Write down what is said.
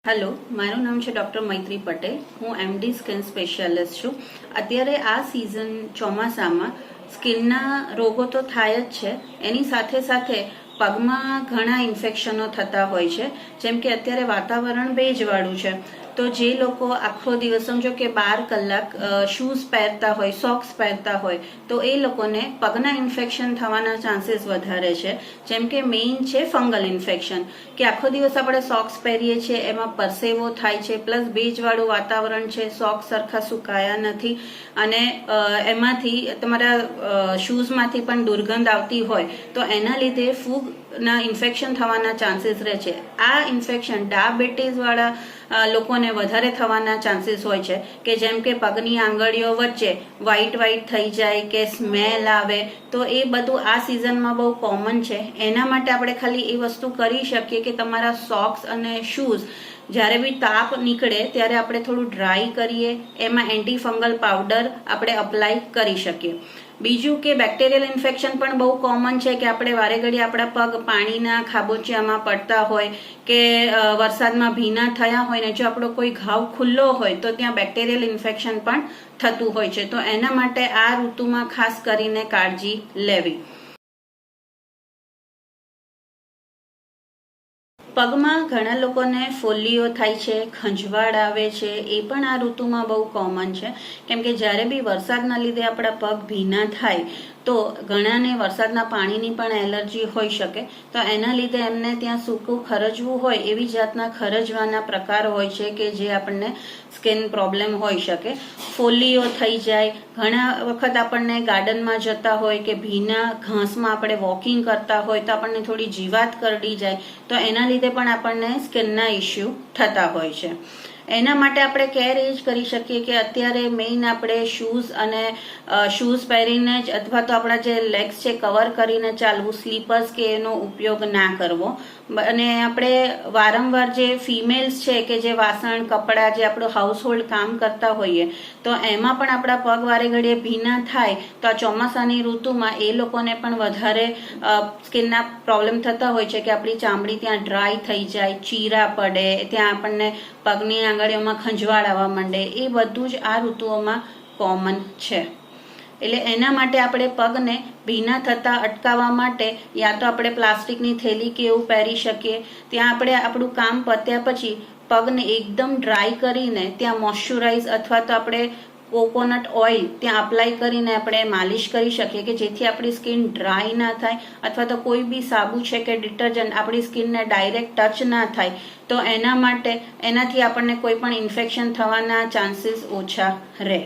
Hello, મારું નામ છે ડૉક્ટર મૈત્રી પટેલ. હું એમડી સ્કિન સ્પેશિયાલિસ્ટ છું. અત્યારે આ સિઝન ચોમાસામાં સ્કિનના રોગો તો થાય જ છે, એની સાથે સાથે પગમાં ઘણા ઇન્ફેક્શનો થતા હોય છે. જેમ કે અત્યારે વાતાવરણ ભેજવાળું છે, તો જે લોકો આખો દિવસ સમજો કે 12 કલાક શૂઝ પહેરતા હોય, સોક્સ પહેરતા હોય, તો એ લોકોને પગના ઇન્ફેક્શન થવાના ચાન્સીસ વધારે છે. જેમ કે મેઇન છે ફંગલ ઇન્ફેક્શન, કે આખો દિવસ આપણે સોક્સ પહેરીએ છીએ, એમાં પરસેવો થાય છે, પ્લસ ભેજવાળું વાતાવરણ છે, સોક્સ સરખા સુકાયા નથી, અને એમાંથી તમારા શૂઝમાંથી પણ દુર્ગંધ આવતી હોય, તો એના લીધે ફૂગના ઇન્ફેક્શન થવાના ચાન્સીસ રહે છે. આ ઇન્ફેક્શન ડાયાબિટીસ વાળા લોકોને વધારે થવાના ચાન્સીસ હોય છે, કે જેમ કે પગની આંગળીઓ વચ્ચે વ્હાઈટ થઈ જાય કે સ્મેલ આવે, તો એ બધું આ સિઝનમાં બહુ કોમન છે. એના માટે આપણે ખાલી એ વસ્તુ કરી શકીએ કે તમારા સોક્સ અને શૂઝ જ્યારે બી તાપ નીકળે ત્યારે આપણે થોડું ડ્રાય કરીએ, એમાં એન્ટી ફંગલ પાવડર આપણે અપ્લાય કરી શકીએ. બીજું કે બેક્ટેરિયલ ઇન્ફેક્શન પણ બહુ કોમન છે, કે આપણે વારે ઘડી આપણા પગ પાણીના ખાબોચિયામાં પડતા હોય કે વરસાદમાં ભીના થયા હોય ને જો આપણો કોઈ ઘાવ ખુલ્લો હોય તો ત્યાં બેક્ટેરિયલ ઇન્ફેક્શન પણ થતું હોય છે. તો એના માટે આ ઋતુમાં ખાસ કરીને કાળજી લેવી. પગમાં ઘણા લોકોને ફોલ્લીઓ થાય છે, ખંજવાળ આવે છે, એ પણ આ ઋતુમાં બહુ કોમન છે. કેમ કે જ્યારે બી વરસાદના લીધે આપણા પગ ભીના થાય તો ઘણાને વરસાદના પાણીની પણ એલર્જી હોઈ શકે, તો એના લીધે એમને ત્યાં સૂકું ખરજવું હોય એવી જાતના ખરજવાના પ્રકાર હોય છે કે જે આપણને સ્કિન પ્રોબ્લેમ હોઈ શકે. ફોલ્લીઓ થઈ જાય, ઘણા વખત આપણને ગાર્ડનમાં જતા હોય કે ભીના ઘાસમાં આપણે વોકિંગ કરતા હોય તો આપણને થોડી જીવાત કરડી જાય, તો એના લીધે પણ આપણને સ્કિનના ઇસ્યુ થતા હોય છે. એના માટે આપણે કેર એ જ કરી શકીએ કે અત્યારે મેઇન આપણે શૂઝ પહેરીને જ, અથવા તો આપણા જે લેગ્સ છે કવર કરીને ચાલવું, સ્લીપર્સ કે એનો ઉપયોગ ના કરવો. અને આપણે વારંવાર જે ફિમેલ્સ છે કે જે વાસણ કપડાં જે આપણું હાઉસહોલ્ડ કામ કરતા હોઈએ, તો એમાં પણ આપણા પગ વારે ઘડીએ ભીના થાય, તો આ ચોમાસાની ઋતુમાં એ લોકોને પણ વધારે સ્કિનના પ્રોબ્લેમ થતા હોય છે, કે આપણી ચામડી ત્યાં ડ્રાય થઈ જાય, ચીરા પડે, ત્યાં આપણને પગની આંગળીઓમાં ખંજવાળ આવવા માંડે. એ બધું જ આ ઋતુઓમાં કોમન છે. એટલે એના માટે આપણે પગને ભીના થતા અટકાવવા માટે યા તો આપણે પ્લાસ્ટિકની થેલી કે એવું પહેરી શકીએ. ત્યાં આપણે આપણું કામ પત્યા પછી પગને એકદમ ડ્રાય કરીને ત્યાં મોઇશ્ચરાઇઝ અથવા તો આપણે કોકોનટ ઓઇલ ત્યાં અપ્લાય કરીને આપણે માલિશ કરી શકીએ, કે જેથી આપણી સ્કિન ડ્રાય ના થાય, અથવા તો કોઈ બી સાબુ છે કે ડિટર્જન્ટ આપણી સ્કિનને ડાયરેક્ટ ટચ ના થાય, તો એનાથી આપણને કોઈ પણ ઇન્ફેક્શન થવાના ચાન્સીસ ઓછા રહે.